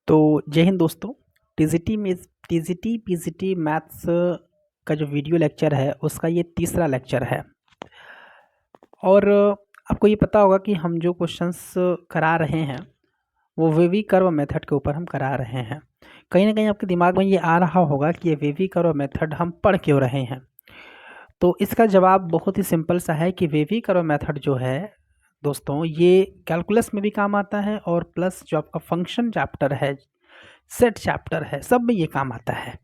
तो जय हिंद दोस्तों। टीजीटी पीजीटी मैथ्स का जो वीडियो लेक्चर है उसका ये तीसरा लेक्चर है। और आपको ये पता होगा कि हम जो क्वेश्चंस करा रहे हैं वो वेवी कर्व मेथड के ऊपर हम करा रहे हैं। कहीं ना कहीं आपके दिमाग में ये आ रहा होगा कि ये वेवी कर्व मेथड हम पढ़ क्यों रहे हैं। तो इसका जवाब बहुत ही सिंपल सा है कि वेवी कर्व मेथड जो है दोस्तों ये कैलकुलस में भी काम आता है और प्लस जो आपका फंक्शन चैप्टर है, सेट चैप्टर है, सब में ये काम आता है।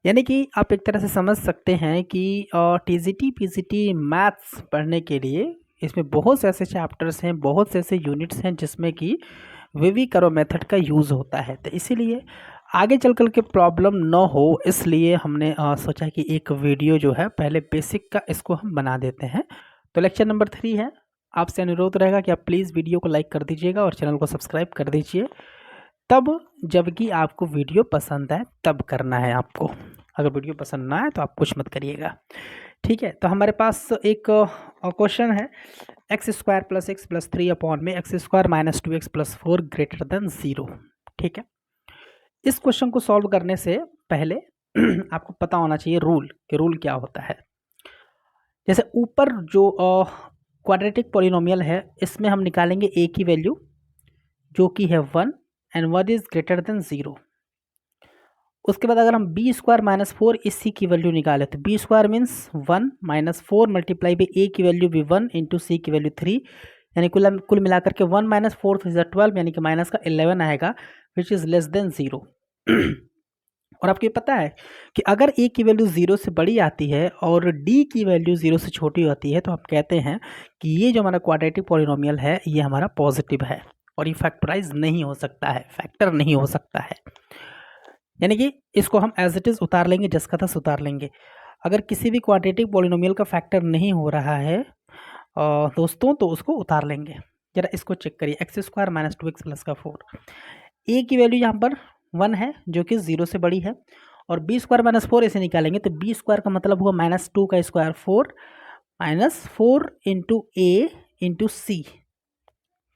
यानी कि आप एक तरह से समझ सकते हैं कि टीजीटी पीजीटी मैथ्स पढ़ने के लिए इसमें बहुत से ऐसे चैप्टर्स हैं, बहुत से ऐसे यूनिट्स हैं जिसमें कि वेवी कर्व मेथड का यूज़ होता है। तो इसीलिए आगे चल कर के प्रॉब्लम न हो, इसलिए हमने सोचा कि एक वीडियो जो है पहले बेसिक का इसको हम बना देते हैं। तो लेक्चर नंबर 3 है। आपसे अनुरोध रहेगा कि आप प्लीज़ वीडियो को लाइक कर दीजिएगा और चैनल को सब्सक्राइब कर दीजिए। तब जबकि आपको वीडियो पसंद है तब करना है आपको। अगर वीडियो पसंद ना आए तो आप कुछ मत करिएगा, ठीक है। तो हमारे पास एक क्वेश्चन है, x square plus x plus 3 upon में x square minus 2x plus 4 greater than 0, ठीक है। इस क्वेश्चन को सॉल्व करने से पहले आपको पता होना चाहिए रूल कि रूल क्या होता है। जैसे ऊपर जो क्वाड्रेटिक पॉलिनोमियल है इसमें हम निकालेंगे a की वैल्यू जो कि है 1 एंड 1 इज ग्रेटर देन 0। उसके बाद अगर हम बी स्क्वायर माइनस 4 इस सी की वैल्यू निकालें तो B square means 1 minus 4 multiply by A की वैल्यू भी 1 इंटू सी की वैल्यू 3, यानी कुल मिलाकर के 1 माइनस 4 इज 12, यानी कि माइनस का 11 आएगा विच इज़ लेस देन 0। और आपको ये पता है कि अगर ए की वैल्यू 0 से बड़ी आती है और डी की वैल्यू 0 से छोटी होती है तो हम कहते हैं कि ये जो हमारा क्वाड्रेटिक पॉलिनोमियल है ये हमारा पॉजिटिव है और ये फैक्टराइज नहीं हो सकता है, फैक्टर नहीं हो सकता है। यानी कि इसको हम एज इट इज़ उतार लेंगे, जिसका था उतार लेंगे। अगर किसी भी क्वाड्रेटिक पॉलिनोमियल का फैक्टर नहीं हो रहा है दोस्तों तो उसको उतार लेंगे। जरा इसको चेक करिए, x square minus 2x plus का 4, ए की वैल्यू यहाँ पर 1 है जो कि 0 से बड़ी है और बी स्क्वायर माइनस 4 इसे निकालेंगे तो बी स्क्वायर का मतलब हुआ माइनस 2 का स्क्वायर 4 माइनस 4 इंटू ए इंटू सी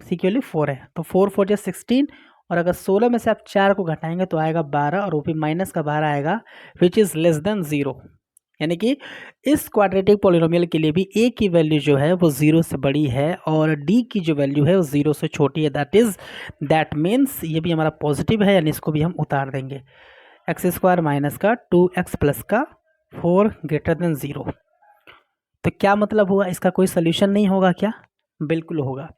की वैल्यू 4 है तो 4 4 जा 16 और अगर 16 में से आप 4 को घटाएंगे तो आएगा 12 और वो भी माइनस का 12 आएगा विच इज़ लेस देन 0। यानी कि इस क्वाड्रेटिक पॉलिनोमियल के लिए भी a की वैल्यू जो है वो 0 से बड़ी है और d की जो वैल्यू है वो 0 से छोटी है। दैट मीन्स ये भी हमारा पॉजिटिव है, यानी इसको भी हम उतार देंगे। एक्स स्क्वायर माइनस का 2x प्लस का 4 ग्रेटर देन 0। तो क्या मतलब हुआ, इसका कोई सोल्यूशन नहीं होगा क्या? बिल्कुल होगा।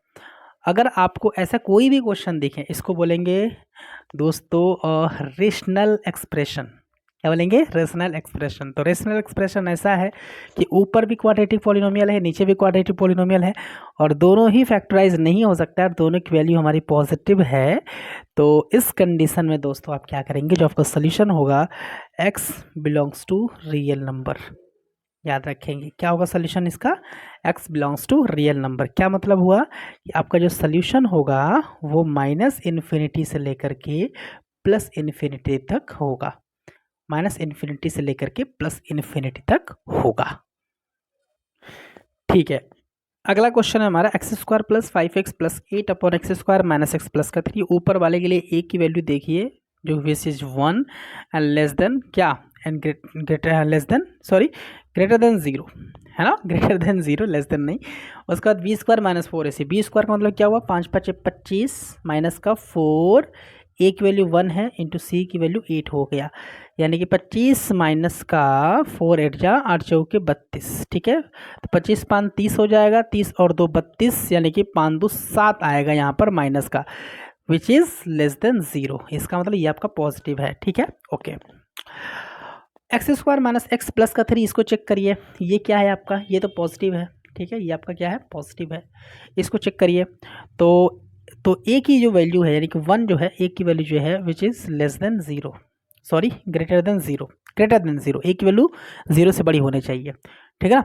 अगर आपको ऐसा कोई भी क्वेश्चन दिखे इसको बोलेंगे दोस्तों रेशनल एक्सप्रेशन। क्या बोलेंगे? Rational expression. तो रेशनल एक्सप्रेशन ऐसा है कि ऊपर भी क्वाड्रेटिक पॉलिनोमियल है, नीचे भी क्वाड्रेटिक पॉलिनोमियल है और दोनों ही फैक्टराइज नहीं हो सकता है, दोनों की वैल्यू हमारी पॉजिटिव है। तो इस कंडीशन में दोस्तों आप क्या करेंगे, जो आपका सोल्यूशन होगा x belongs to real number. याद रखेंगे क्या होगा सोल्यूशन इसका, x belongs to real number. क्या मतलब हुआ कि आपका जो सोल्यूशन होगा वो माइनस इन्फिनिटी से लेकर के प्लस इन्फिनिटी तक होगा, माइनस इन्फिनिटी से लेकर के प्लस इन्फिनिटी तक होगा, ठीक है। अगला क्वेश्चन है हमारा x square plus 5x plus 8 upon x square minus x plus का 3। ऊपर वाले के लिए a की वैल्यू देखिए जो which is 1 and less than क्या एंड ग्रेटर देन 0 है ना, ग्रेटर देन 0, लेस देन नहीं। उसके बाद बी स्क्वायर माइनस 4 ऐसे, बी स्क्वायर का मतलब क्या हुआ 5 5 25 माइनस का 4, ए की वैल्यू 1 है इंटू सी की वैल्यू 8 हो गया, यानी कि 25 माइनस का 4 8 जा 8 चौके 32, ठीक है। तो 25 5 30 हो जाएगा, 30 और 2 32, यानी कि 5 2 7 आएगा यहाँ पर माइनस का विच इज़ लेस देन 0। इसका मतलब ये आपका पॉजिटिव है, ठीक है, okay. X square minus x plus का 3, इसको चेक करिए, ये क्या है आपका, ये तो पॉजिटिव है, ठीक है, ये आपका क्या है, पॉजिटिव है। इसको चेक करिए तो ए की जो वैल्यू है यानी कि 1 जो है, ए की वैल्यू जो है which is less than 0, sorry greater than 0, ए की वैल्यू 0 से बड़ी होनी चाहिए, ठीक है ना।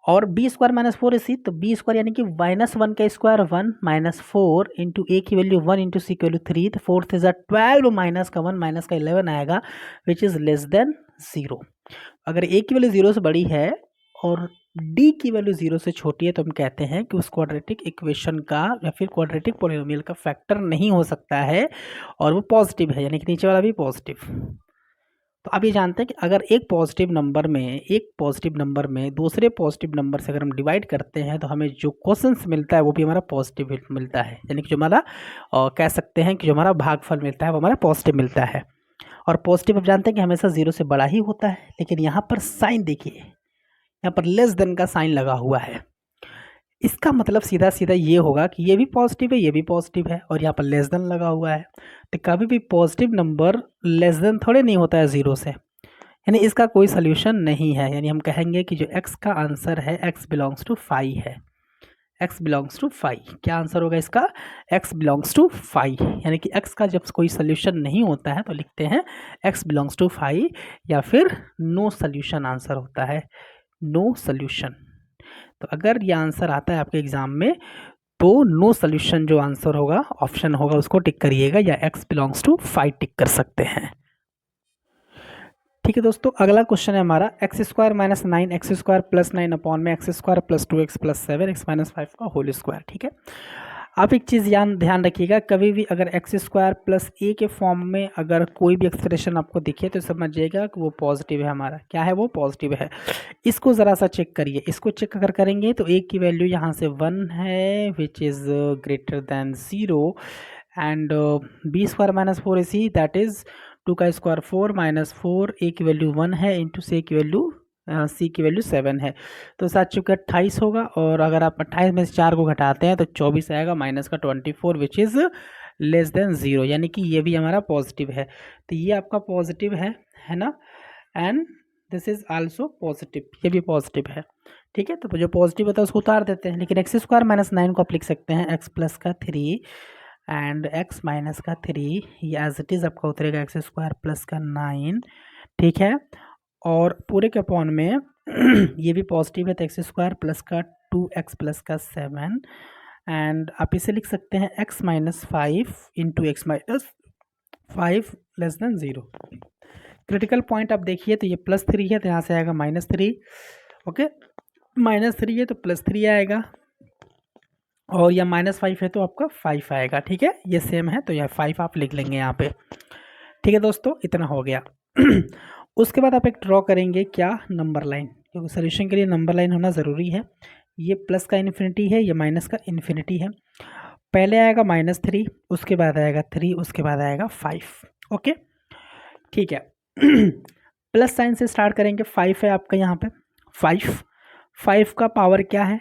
और बी स्क्वायर माइनस 4 इसी, तो बी स्क्वायर यानी कि माइनस 1 का स्क्वायर 1 माइनस 4 इंटू ए की वैल्यू 1 इंटू सी की वैल्यू 3, तो 4 इज 12 माइनस का 1 माइनस का 11 आएगा विच इज़ लेस देन 0। अगर ए की वैल्यू 0 से बड़ी है और डी की वैल्यू 0 से छोटी है तो हम कहते हैं कि उस क्वाड्रेटिक इक्वेशन का या फिर क्वाड्रेटिक पॉलिनोमियल का फैक्टर नहीं हो सकता है और वो पॉजिटिव है, यानी कि नीचे वाला भी पॉजिटिव। तो अब ये जानते हैं कि अगर एक पॉजिटिव नंबर में दूसरे पॉजिटिव नंबर से अगर हम डिवाइड करते हैं तो हमें जो क्वेश्चंस मिलता है वो भी हमारा पॉजिटिव मिलता है, यानी कि जो हमारा कह सकते हैं कि जो हमारा भागफल मिलता है वो हमारा पॉजिटिव मिलता है। और पॉजिटिव आप जानते हैं कि हमेशा 0 से बड़ा ही होता है, लेकिन यहाँ पर साइन देखिए, यहाँ पर लेस देन का साइन लगा हुआ है। इसका मतलब सीधा सीधा ये होगा कि ये भी पॉजिटिव है, ये भी पॉजिटिव है और यहाँ पर लेस देन लगा हुआ है। तो कभी भी पॉजिटिव नंबर लेस देन थोड़े नहीं होता है 0 से, यानी इसका कोई सोल्यूशन नहीं है। यानी हम कहेंगे कि जो x का आंसर है x बिलोंग्स टू 5 है, x बिलोंग्स टू 5। क्या आंसर होगा इसका? x बिलोंग्स टू 5, यानी कि x का जब कोई सोल्यूशन नहीं होता है तो लिखते हैं x बिलोंग्स टू 5 या फिर नो सोल्यूशन आंसर होता है, नो सोल्यूशन। तो अगर ये आंसर आता है आपके एग्जाम में तो नो सोल्यूशन जो आंसर होगा ऑप्शन होगा उसको टिक करिएगा, या x बिलोंग्स टू 5 टिक कर सकते हैं। ठीक है दोस्तों, अगला क्वेश्चन है हमारा x square minus 9 x square plus 9 upon में x square plus 2x plus 7 x minus 5 का होल स्क्वायर। ठीक है, आप एक चीज़ ध्यान रखिएगा, कभी भी अगर एक्स स्क्वायर प्लस ए के फॉर्म में अगर कोई भी एक्सप्रेशन आपको दिखे तो समझिएगा कि वो पॉजिटिव है हमारा। क्या है? वो पॉजिटिव है। इसको ज़रा सा चेक करिए, इसको चेक अगर करेंगे तो ए की वैल्यू यहाँ से 1 है which is greater than 0 and B square minus 4ac that is 2 का स्क्वायर 4 माइनस 4, ए की वैल्यू 1 है इंटू सी की वैल्यू 7 है, तो 7 चुके 28 होगा। और अगर आप 28 में से 4 को घटाते हैं तो 24 आएगा माइनस का 24 विच इज़ लेस देन 0, यानी कि ये भी हमारा पॉजिटिव है। तो ये आपका पॉजिटिव है ना, and this is also positive, ये भी पॉजिटिव है। ठीक है, तो जो पॉजिटिव होता है उसको उतार देते हैं, लेकिन एक्स स्क्वायर माइनस 9 को आप लिख सकते हैं एक्स प्लस का 3 एंड x माइनस का 3, ये एज इट इज़ आपका उतरेगा एक्स स्क्वायर प्लस का 9। ठीक है, और पूरे के अपॉन में ये भी पॉजिटिव है तो एक्स स्क्वायर प्लस का 2x प्लस का 7 एंड आप इसे लिख सकते हैं x minus 5 into x minus 5 less than 0। Critical point आप देखिए तो ये +3 है तो यहाँ से आएगा -3, ओके, -3 है तो +3 आएगा, और यह -5 है तो आपका 5 आएगा। ठीक है, ये सेम है तो यह 5 आप लिख लेंगे यहाँ पे। ठीक है दोस्तों, इतना हो गया। उसके बाद आप एक ड्रॉ करेंगे क्या? नंबर लाइन, क्योंकि सोल्यूशन के लिए नंबर लाइन होना ज़रूरी है। ये प्लस का इन्फिनिटी है, ये माइनस का इन्फिनिटी है। पहले आएगा -3, उसके बाद आएगा 3, उसके बाद आएगा 5। ओके, ठीक है। प्लस साइन से स्टार्ट करेंगे, 5 है आपका यहाँ पे, 5 का पावर क्या है?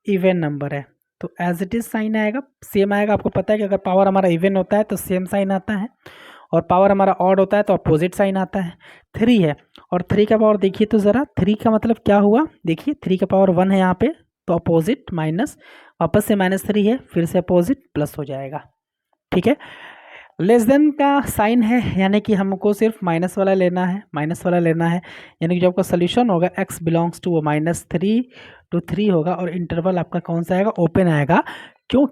इवन नंबर है तो एज इट इज़ साइन आएगा, सेम आएगा। आपको पता है कि अगर पावर हमारा इवन होता है तो सेम साइन आता है, और पावर हमारा ऑड होता है तो अपोजिट साइन आता है। 3 है, और 3 का पावर देखिए तो ज़रा, 3 का मतलब क्या हुआ? देखिए 3 का पावर 1 है यहाँ पे, तो अपोजिट माइनस, वापस से -3 है, फिर से अपोजिट प्लस हो जाएगा। ठीक है, लेस देन का साइन है, यानी कि हमको सिर्फ माइनस वाला लेना है, यानी कि जो आपका सोल्यूशन होगा x बिलोंग्स टू -3 to 3 होगा, और इंटरवल आपका कौन सा आएगा? ओपन आएगा। क्यों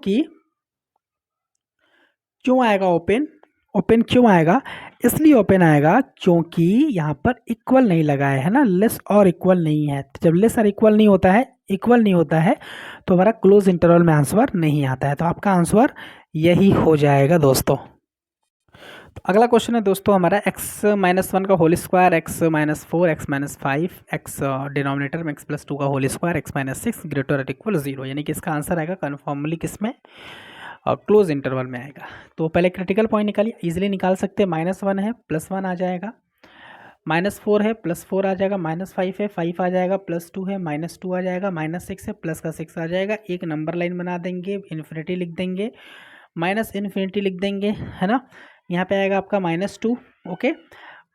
आएगा ओपन क्यों आएगा? इसलिए ओपन आएगा क्योंकि यहाँ पर इक्वल नहीं लगा है ना, लेस और इक्वल नहीं है। जब लेस और इक्वल नहीं होता है तो हमारा क्लोज इंटरवल में आंसर नहीं आता है, तो आपका आंसर यही हो जाएगा दोस्तों। तो अगला क्वेश्चन है दोस्तों हमारा x-1 का whole square, x-4, x-5, x denominator में x+2 का whole square, x-6 greater at equal 0, यानी कि इसका आंसर आएगा कन्फर्मली किसमें? क्लोज इंटरवल में आएगा। तो पहले क्रिटिकल पॉइंट निकालिए, इजीली निकाल सकते हैं। -1 है +1 आ जाएगा, -4 है +4 आ जाएगा, -5 है 5 आ जाएगा, +2 है -2 आ जाएगा, -6 है प्लस का 6 आ जाएगा। एक नंबर लाइन बना देंगे, इन्फिनिटी लिख देंगे, माइनस इन्फिनिटी लिख देंगे, है ना। यहाँ पे आएगा आपका -2, ओके,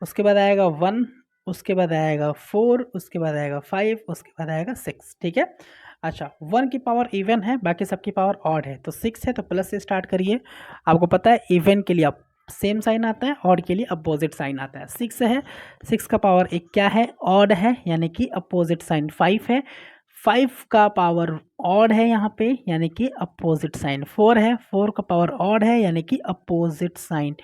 उसके बाद आएगा 1, उसके बाद आएगा 4, उसके बाद आएगा 5, उसके बाद आएगा 6। ठीक है, अच्छा 1 की पावर इवन है, बाकी सबकी पावर ऑड है, तो 6 है तो प्लस से स्टार्ट करिए। आपको पता है इवन के लिए आप सेम साइन आता है, ऑड के लिए अपोजिट साइन आता है। 6 है, 6 का पावर एक क्या है? ऑड है, यानी कि अपोजिट साइन। 5 है, 5 का पावर ऑड है यहाँ पे, यानी कि अपोजिट साइन। 4 है, 4 का पावर ऑड है, यानी कि अपोजिट साइन।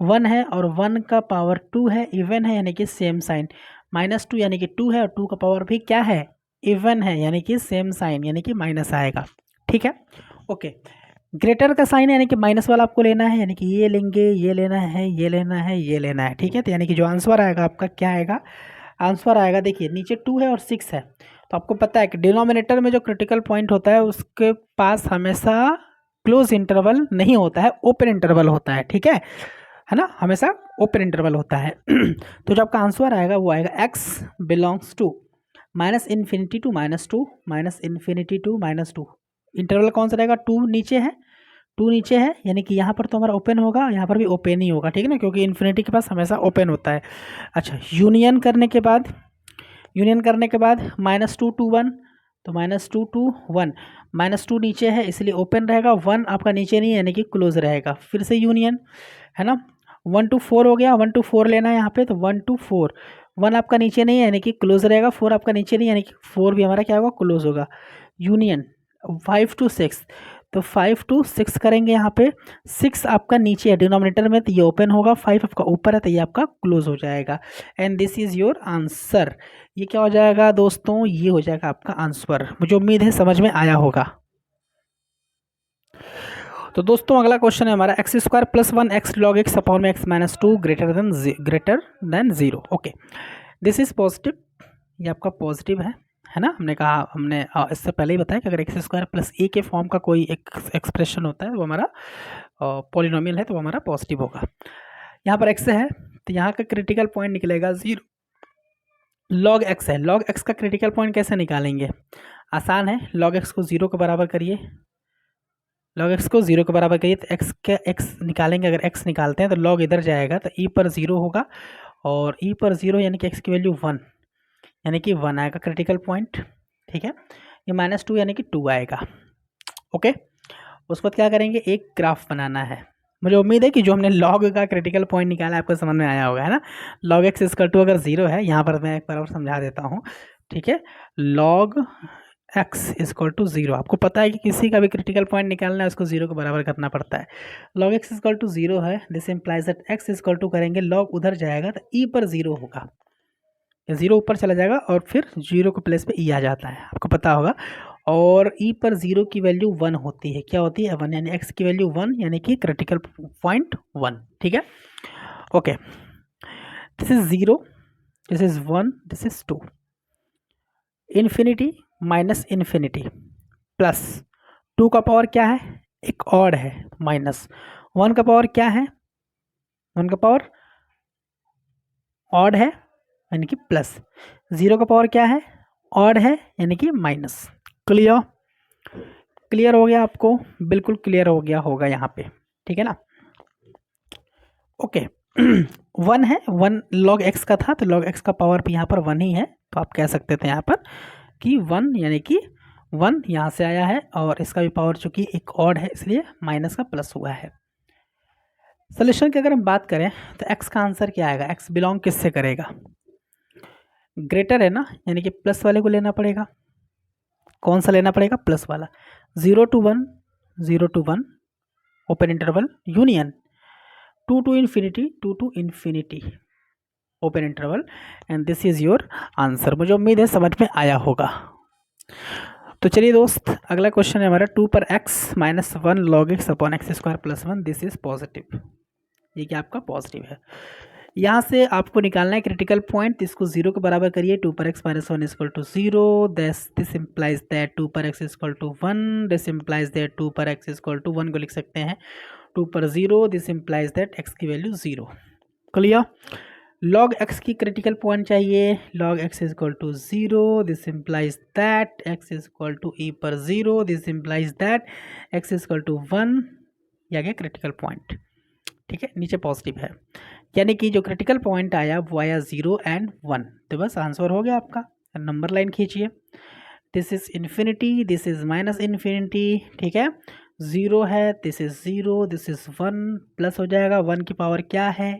1 है, और 1 का पावर 2 है, इवन है, यानी कि सेम साइन। -2 यानी कि 2 है, और 2 का पावर भी क्या है? इवन है यानी कि सेम साइन यानी कि माइनस आएगा, ठीक है। ओके, ग्रेटर का साइन यानी कि माइनस वाला आपको लेना है, यानी कि ये लेंगे, ये लेना है, ये लेना है, ये लेना है, ठीक है। तो यानी कि जो आंसर आएगा आपका क्या आएगा, आंसर आएगा, देखिए नीचे 2 है और 6 है, तो आपको पता है कि डिनोमिनेटर में जो क्रिटिकल पॉइंट होता है उसके पास हमेशा क्लोज इंटरवल नहीं होता है, ओपन इंटरवल होता है, ठीक है ना, हमेशा ओपन इंटरवल होता है। तो जो आपका आंसर आएगा वो आएगा x belongs to -∞ to -2, -∞ to -2। Interval कौन सा रहेगा, 2 नीचे है, 2 नीचे है, यानी कि यहाँ पर तो हमारा ओपन होगा, यहाँ पर भी ओपन ही होगा, ठीक है ना, क्योंकि इन्फिनिटी के पास हमेशा ओपन होता है। अच्छा, यूनियन करने के बाद -2 to 1, तो -2 to 1, -2 नीचे है इसलिए ओपन रहेगा, 1 आपका नीचे नहीं है यानी कि क्लोज रहेगा, फिर से यूनियन, है ना। 1 to 4 हो गया, 1 to 4 लेना है यहाँ पे, तो 1 to 4, 1 आपका नीचे नहीं है यानी कि क्लोज रहेगा, 4 आपका नीचे नहीं है यानी कि 4 भी हमारा क्या होगा, क्लोज होगा। यूनियन 5 to 6, तो 5 to 6 करेंगे यहाँ पे, 6 आपका नीचे है डिनोमिनेटर में तो ये ओपन होगा, 5 आपका ऊपर है तो ये आपका क्लोज हो जाएगा। And this is your answer. ये क्या हो जाएगा दोस्तों, ये हो जाएगा आपका आंसर। मुझे उम्मीद है समझ में आया होगा। तो दोस्तों अगला क्वेश्चन है हमारा x² + 1 x log x upon में x - 2 greater than 0। Okay, this is positive, ये आपका पॉजिटिव है ना। हमने कहा, हमने इससे पहले ही बताया कि अगर x² + a के फॉर्म का कोई एक एक्सप्रेशन होता है वो हमारा पॉलिनोमियल है तो वो हमारा पॉजिटिव होगा। यहाँ पर x है तो यहाँ का क्रिटिकल पॉइंट निकलेगा 0। log x है, log x का क्रिटिकल पॉइंट कैसे निकालेंगे, आसान है, log x को 0 के बराबर करिए, log x को 0 के बराबर करिए तो x निकालेंगे, अगर x निकालते हैं तो log इधर जाएगा तो e पर 0 होगा, और e पर 0 यानी कि x की वैल्यू 1 यानी कि 1 आएगा क्रिटिकल पॉइंट, ठीक है। ये -2 यानी कि 2 आएगा। ओके, उसके बाद क्या करेंगे, एक ग्राफ बनाना है। मुझे उम्मीद है कि जो हमने log का क्रिटिकल पॉइंट निकाला आपको समझ में आया होगा, है ना। log x = अगर 0 है, यहाँ पर मैं एक बार और समझा देता हूँ, ठीक है। log x = 0, आपको पता है कि किसी का भी क्रिटिकल पॉइंट निकालना है उसको 0 के बराबर करना पड़ता है। log x = 0 है, दिस इम्प्लाइज दैट x = करेंगे, log उधर जाएगा तो e पर 0 होगा, 0 ऊपर चला जाएगा और फिर 0 के प्लेस पे e आ जाता है, आपको पता होगा। और e पर 0 की वैल्यू 1 होती है, क्या होती है, 1, यानी x की वैल्यू 1 यानी कि क्रिटिकल पॉइंट 1, ठीक है। Okay, this is 0, this is 1, this is 2, infinity -∞ plus 2 का पावर क्या है, एक ऑड है, माइनस 1 का पावर क्या है, 1 का पावर ऑड है यानी कि प्लस, 0 का पावर क्या है, ऑड है यानी कि माइनस। क्लियर हो गया आपको, बिल्कुल क्लियर हो गया होगा यहाँ पे, ठीक है ना। ओके, 1 है, 1 log x का था तो log x का पावर भी यहाँ पर 1 ही है, तो आप कह सकते थे यहाँ पर कि 1 यानी कि 1 यहाँ से आया है, और इसका भी पावर चूंकि एक ऑड है इसलिए माइनस का प्लस हुआ है। सोल्यूशन की अगर हम बात करें तो x का आंसर क्या आएगा, x बिलोंग किससे करेगा, ग्रेटर है ना, यानी कि प्लस वाले को लेना पड़ेगा। कौन सा लेना पड़ेगा, प्लस वाला। 0 to 1, 0 to 1 open interval, union 2 to ∞, 2 to ∞ open interval, and this is your answer. मुझे उम्मीद है समझ में आया होगा। तो चलिए दोस्त, अगला क्वेश्चन है हमारा 2 पर x - 1 log x upon x² + 1, this is positive. ये क्या आपका पॉजिटिव है। यहाँ से आपको निकालना है क्रिटिकल पॉइंट, इसको 0 के बराबर करिए, 2 पर x - 1 = 0, दिस इम्प्लाइज दैट 2 पर x = 1, दिस इम्प्लाइज दैट 2 पर x = 1 को लिख सकते हैं 2 पर 0, दिस इम्प्लाइज दैट x की वैल्यू 0। क्लियर। log x की क्रिटिकल पॉइंट चाहिए, log x = 0, this implies that x = e पर 0, दिस इम्प्लाइज दैट x = 1, या गया क्रिटिकल पॉइंट, ठीक है। नीचे पॉजिटिव है यानी कि जो क्रिटिकल पॉइंट आया वो आया 0 and 1, तो बस आंसर हो गया आपका। नंबर लाइन खींचिए, this is infinity, this is -∞, ठीक है। 0 है, this is 0, this is 1, plus हो जाएगा, 1 की पावर क्या है,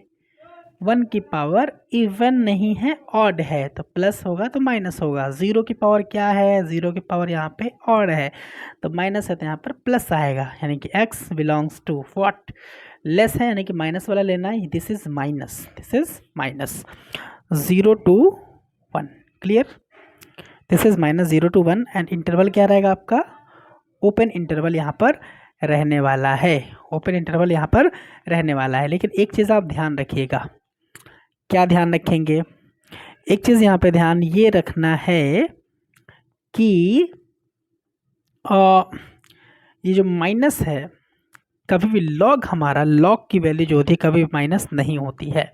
1 की पावर इवन नहीं है, ऑड है, तो प्लस होगा तो माइनस होगा। 0 की पावर क्या है, 0 की पावर यहाँ पे ऑड है तो माइनस है, तो यहाँ पर प्लस आएगा, यानी कि x belongs to what, less है यानी कि माइनस वाला लेना है, this is minus, this is minus 0 to 1। Clear. This is -0 to 1 and interval क्या रहेगा आपका, ओपन इंटरवल यहाँ पर रहने वाला है, ओपन इंटरवल यहाँ पर रहने वाला है। लेकिन एक चीज़ आप ध्यान रखिएगा, क्या ध्यान रखेंगे, एक चीज़ यहाँ पे ध्यान ये रखना है कि ये जो माइनस है, कभी भी लॉग हमारा, लॉग की वैल्यू जो होती है कभी भी माइनस नहीं होती है,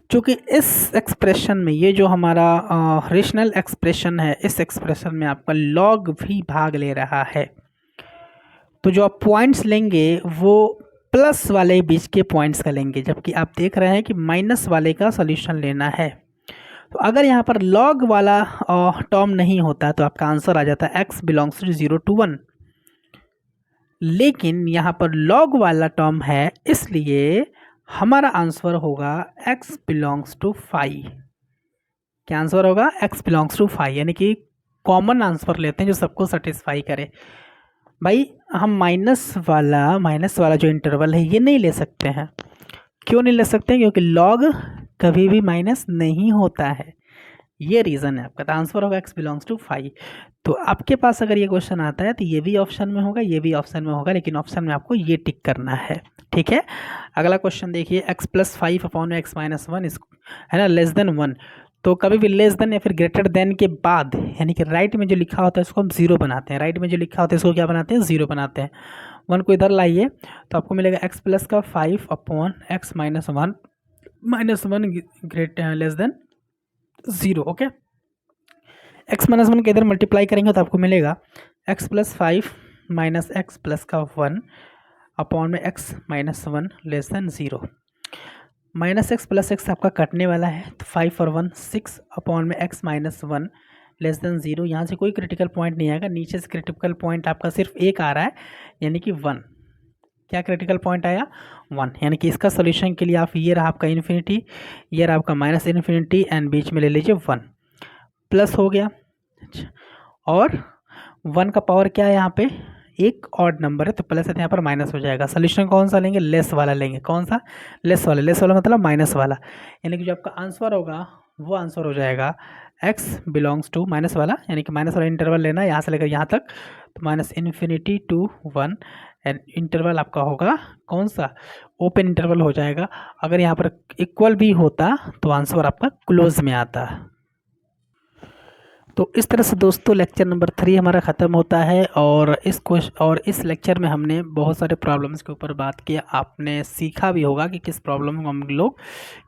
क्योंकि इस एक्सप्रेशन में, ये जो हमारा रेशनल एक्सप्रेशन है, इस एक्सप्रेशन में आपका लॉग भी भाग ले रहा है। तो जो आप पॉइंट्स लेंगे वो प्लस वाले बीच के पॉइंट्स का लेंगे, जबकि आप देख रहे हैं कि माइनस वाले का सॉल्यूशन लेना है। तो अगर यहाँ पर लॉग वाला टर्म नहीं होता तो आपका आंसर आ जाता है x बिलोंग्स टू 0 to 1, लेकिन यहाँ पर लॉग वाला टर्म है, इसलिए हमारा आंसर होगा x बिलोंग्स टू 5। क्या आंसर होगा, x बिलोंग्स टू 5, यानी कि कॉमन आंसर लेते हैं जो सबको सेटिस्फाई करे। भाई हम माइनस वाला जो इंटरवल है ये नहीं ले सकते हैं, क्यों नहीं ले सकते हैं, क्योंकि लॉग कभी भी माइनस नहीं होता है, ये रीज़न है आपका। तो आंसर होगा x बिलोंग्स टू 5। तो आपके पास अगर ये क्वेश्चन आता है तो ये भी ऑप्शन में होगा, ये भी ऑप्शन में होगा, लेकिन ऑप्शन में आपको ये टिक करना है, ठीक है। अगला क्वेश्चन देखिए, x+5 अपॉन x माइनस 1 है ना, लेस देन 1। तो कभी भी लेस देन या फिर ग्रेटर देन के बाद, यानी कि राइट में जो लिखा होता है इसको हम 0 बनाते हैं, राइट में जो लिखा होता है इसको क्या बनाते हैं, 0 बनाते हैं। 1 को इधर लाइए तो आपको मिलेगा x+5 upon x minus 1 great less than 0। Okay, x minus 1 के इधर मल्टीप्लाई करेंगे तो आपको मिलेगा x+5 माइनस x प्लस का 1 अपॉन में x minus 1 less than 0। Minus x plus x आपका कटने वाला है, तो 5 और 1 6 अपॉन में x माइनस 1 लेस देन 0। यहाँ से कोई क्रिटिकल पॉइंट नहीं आएगा, नीचे से क्रिटिकल पॉइंट आपका सिर्फ एक आ रहा है, यानी कि 1। क्या क्रिटिकल पॉइंट आया, 1, यानी कि इसका सोल्यूशन के लिए आप, ये रहा आपका इन्फिनिटी, ये रहा आपका माइनस इन्फिनिटी, एंड बीच में ले लीजिए 1, प्लस हो गया। अच्छा, और 1 का पावर क्या है, यहाँ पे एक ऑड नंबर है तो प्लस है, यहाँ पर माइनस हो जाएगा। सोल्यूशन कौन सा लेंगे, लेस वाला लेंगे। कौन सा, लेस वाला। लेस वाला मतलब माइनस वाला, यानी कि जो आपका आंसर होगा वो आंसर हो जाएगा x बिलोंग्स टू माइनस वाला, यानी कि माइनस वाला इंटरवल लेना है यहाँ से लेकर यहाँ तक, तो minus infinity to 1, and interval आपका होगा कौन सा, ओपन इंटरवल हो जाएगा। अगर यहाँ पर इक्वल भी होता तो आंसर आपका क्लोज में आता। तो इस तरह से दोस्तों लेक्चर नंबर 3 हमारा ख़त्म होता है, और इस लेक्चर में हमने बहुत सारे प्रॉब्लम्स के ऊपर बात किया। आपने सीखा भी होगा कि किस प्रॉब्लम को हम लोग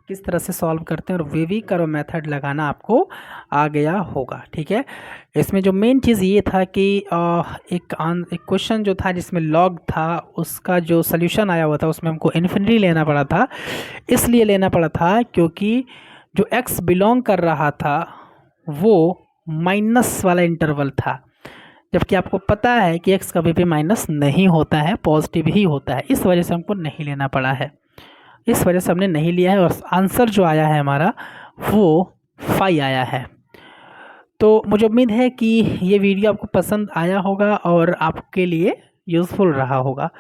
किस तरह से सॉल्व करते हैं, और वेवी कर्व मेथड लगाना आपको आ गया होगा, ठीक है। इसमें जो मेन चीज़ ये था कि एक क्वेश्चन जो था जिसमें लॉग था, उसका जो सोल्यूशन आया हुआ था उसमें हमको इन्फिनिटी लेना पड़ा था। इसलिए लेना पड़ा था क्योंकि जो x बिलोंग कर रहा था वो माइनस वाला इंटरवल था, जबकि आपको पता है कि x कभी भी माइनस नहीं होता है, पॉजिटिव ही होता है। इस वजह से हमको नहीं लेना पड़ा है, इस वजह से हमने नहीं लिया है, और आंसर जो आया है हमारा वो 5 आया है। तो मुझे उम्मीद है कि ये वीडियो आपको पसंद आया होगा और आपके लिए यूज़फुल रहा होगा।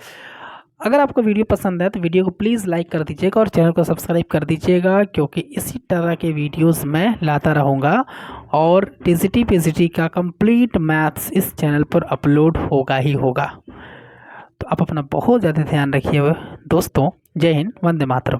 अगर आपको वीडियो पसंद है तो वीडियो को प्लीज़ लाइक कर दीजिएगा और चैनल को सब्सक्राइब कर दीजिएगा, क्योंकि इसी तरह के वीडियोस मैं लाता रहूँगा, और टीजीटी पीजीटी का कंप्लीट मैथ्स इस चैनल पर अपलोड होगा ही होगा। तो आप अपना बहुत ज़्यादा ध्यान रखिए दोस्तों। जय हिंद, वंदे मातरम।